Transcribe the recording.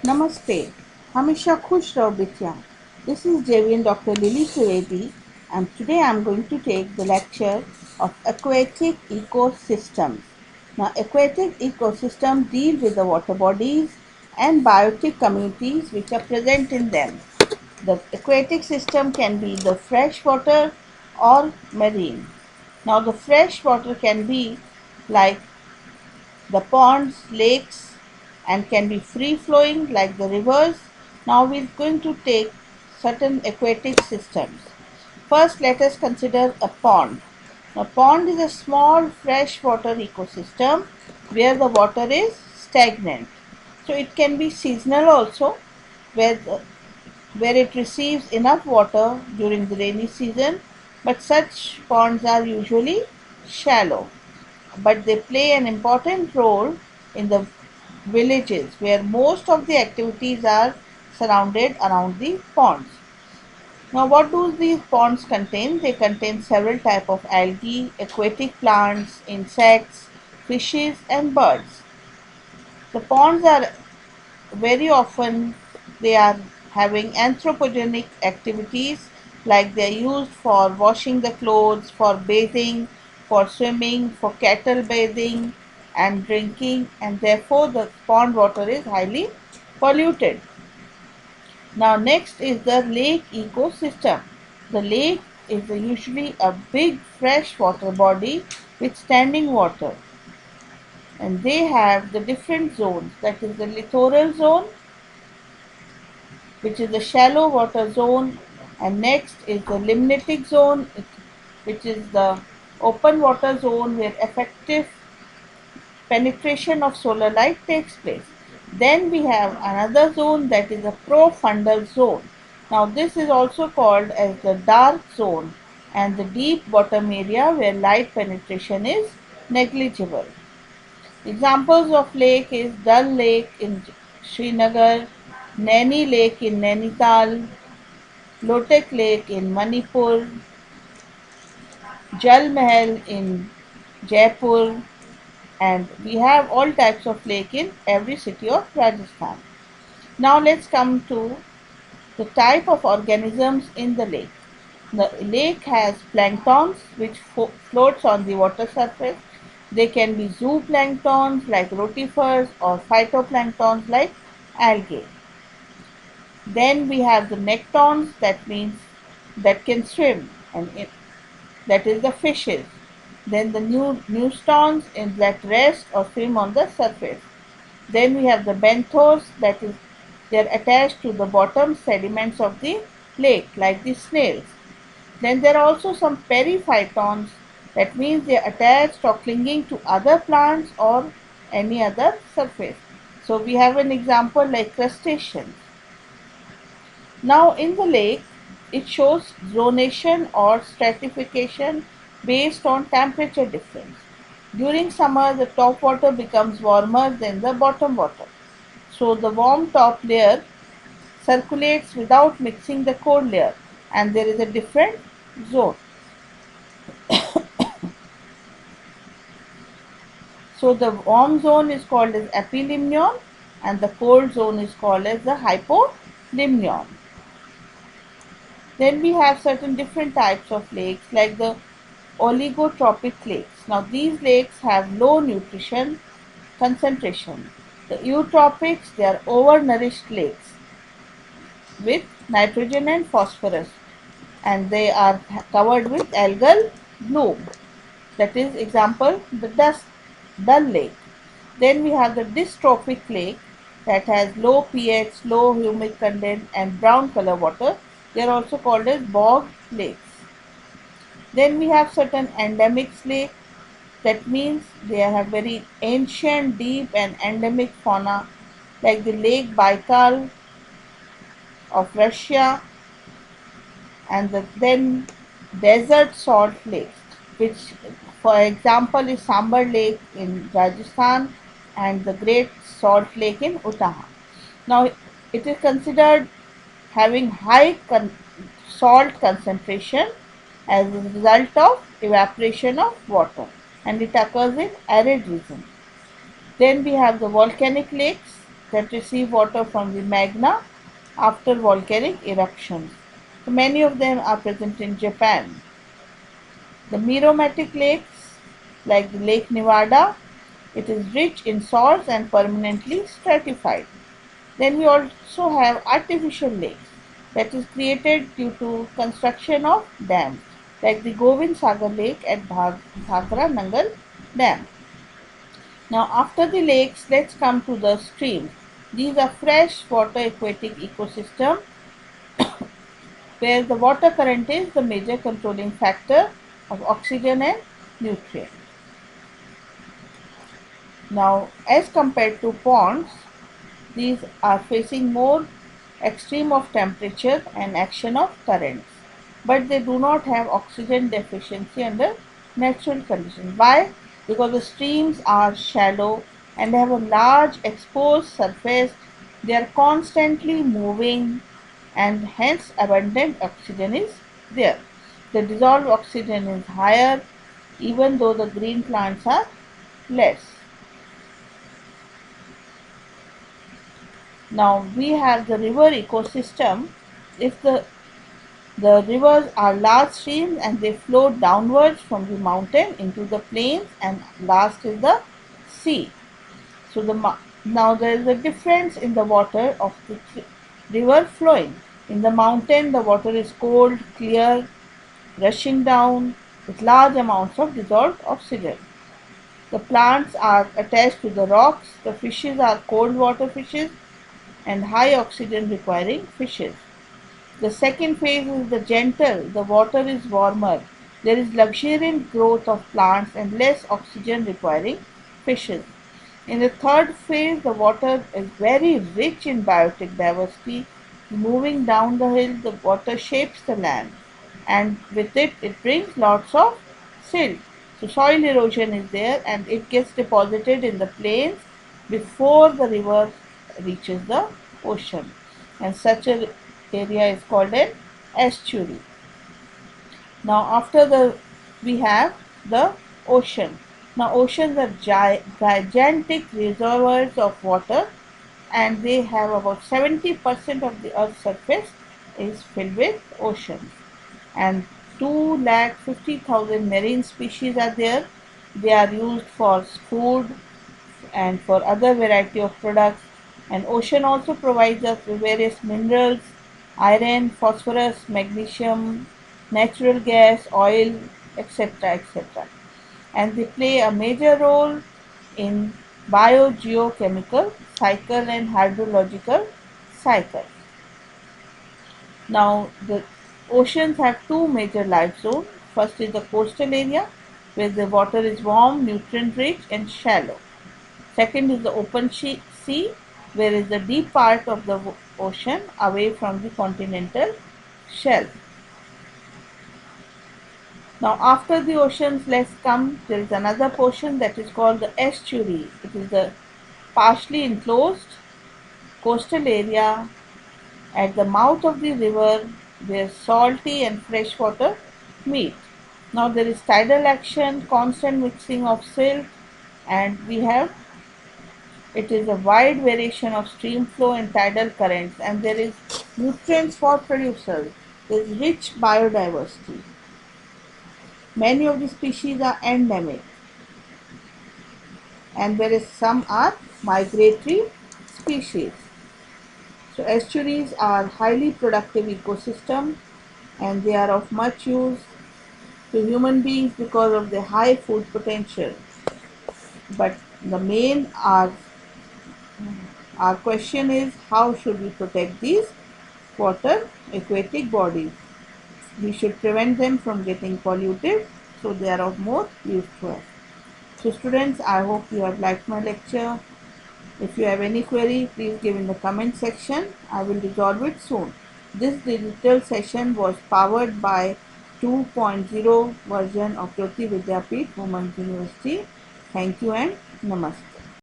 Namaste. Hamisha Khush Rao Bitya. This is JVN Dr. Lily Trivedi, and today I am going to take the lecture of aquatic ecosystems. Now, aquatic ecosystems deal with the water bodies and biotic communities which are present in them. The aquatic system can be the freshwater or marine. Now, the freshwater can be like the ponds, lakes, and can be free flowing like the rivers. Now we're going to take certain aquatic systems. First, let us consider a pond. A pond is a small freshwater ecosystem where the water is stagnant. So it can be seasonal also, where, where it receives enough water during the rainy season, but such ponds are usually shallow, but they play an important role in the villages where most of the activities are surrounded around the ponds. Now, what do these ponds contain? They contain several types of algae, aquatic plants, insects, fishes, and birds. The ponds are very often they are having anthropogenic activities, like they are used for washing the clothes, for bathing, for swimming, for cattle bathing and drinking, and therefore the pond water is highly polluted. Now next is the lake ecosystem. The lake is usually a big fresh water body with standing water, and they have the different zones, that is the littoral zone, which is the shallow water zone, and next is the limnatic zone, which is the open water zone where effective penetration of solar light takes place. Then we have another zone, that is a profundal zone. Now this is also called as the dark zone and the deep bottom area where light penetration is negligible. Examples of lake is Dal Lake in Srinagar, Naini Lake in Nainital, Lotek Lake in Manipur, Jal Mahal in Jaipur, and we have all types of lake in every city of Rajasthan. Now let's come to the type of organisms in the lake. The lake has planktons which floats on the water surface. They can be zooplanktons like rotifers or phytoplanktons like algae. Then we have the nectons, that means that can swim, and that is the fishes. Then the neustons in that rest or swim on the surface. Then we have the benthos, that is they are attached to the bottom sediments of the lake like the snails. Then there are also some periphytons, that means they are attached or clinging to other plants or any other surface. So we have an example like crustaceans. Now in the lake, it shows zonation or stratification based on temperature difference. During summer, the top water becomes warmer than the bottom water. So the warm top layer circulates without mixing the cold layer, and there is a different zone. So the warm zone is called as epilimnion and the cold zone is called as the hypolimnion. Then we have certain different types of lakes like the oligotrophic lakes. Now these lakes have low nutrition concentration. The eutrophics, they are overnourished lakes with nitrogen and phosphorus, and they are covered with algal bloom. That is example the Dull Lake. Then we have the dystrophic lake that has low pH, low humic content and brown color water. They are also called as bog lakes. Then we have certain endemic lakes, that means they have very ancient, deep and endemic fauna like the Lake Baikal of Russia, and then desert salt lakes, which for example is Sambar Lake in Rajasthan and the Great Salt Lake in Utah. Now it is considered having high salt concentration as a result of evaporation of water, and it occurs in arid region. Then we have the volcanic lakes, that receive water from the magma after volcanic eruptions. So many of them are present in Japan. The Meromatic lakes, like the Lake Nevada, it is rich in salts and permanently stratified. Then we also have artificial lakes that is created due to construction of dams, like the Govind Sagar Lake at Bhakra Nangal Dam. Now after the lakes, let's come to the streams. These are freshwater aquatic ecosystem where the water current is the major controlling factor of oxygen and nutrients. Now as compared to ponds, these are facing more extreme of temperature and action of currents, but they do not have oxygen deficiency under natural conditions. Why? Because the streams are shallow and they have a large exposed surface. They are constantly moving and hence abundant oxygen is there. The dissolved oxygen is higher even though the green plants are less. Now we have the river ecosystem. If the rivers are large streams and they flow downwards from the mountain into the plains, and last is the sea. So now there is a difference in the water of the river flowing. In the mountain the water is cold, clear, rushing down with large amounts of dissolved oxygen. The plants are attached to the rocks, the fishes are cold water fishes and high oxygen requiring fishes. The second phase is the gentle, the water is warmer. There is luxuriant growth of plants and less oxygen requiring fishes. In the third phase, the water is very rich in biotic diversity. Moving down the hill, the water shapes the land and with it, it brings lots of silt. So soil erosion is there and it gets deposited in the plains before the river reaches the ocean. And such an area is called an estuary. Now after we have the ocean. Now oceans are gigantic reservoirs of water and they have about 70% of the earth's surface is filled with oceans. And 250,000 marine species are there. They are used for food and for other variety of products. And ocean also provides us with various minerals, iron, phosphorus, magnesium, natural gas, oil, etc. etc. And they play a major role in biogeochemical cycle and hydrological cycle. Now the oceans have two major life zones. First is the coastal area where the water is warm, nutrient rich and shallow. Second is the open sea where is the deep part of the ocean away from the continental shelf. Now after the oceans, let's come, there is another portion that is called the estuary. It is the partially enclosed coastal area at the mouth of the river where salty and fresh water meet. Now there is tidal action, constant mixing of silt, and we have it is a wide variation of stream flow and tidal currents, and there is nutrients for producers. There is rich biodiversity. Many of the species are endemic, and whereas some are migratory species. So estuaries are highly productive ecosystem and they are of much use to human beings because of their high food potential. But the main our question is how should we protect these water aquatic bodies? We should prevent them from getting polluted so they are of more use to us. So students, I hope you have liked my lecture. If you have any query, please give in the comment section. I will resolve it soon. This digital session was powered by 2.0 version of Jyoti Vidyapeeth Women's University. Thank you and namaste.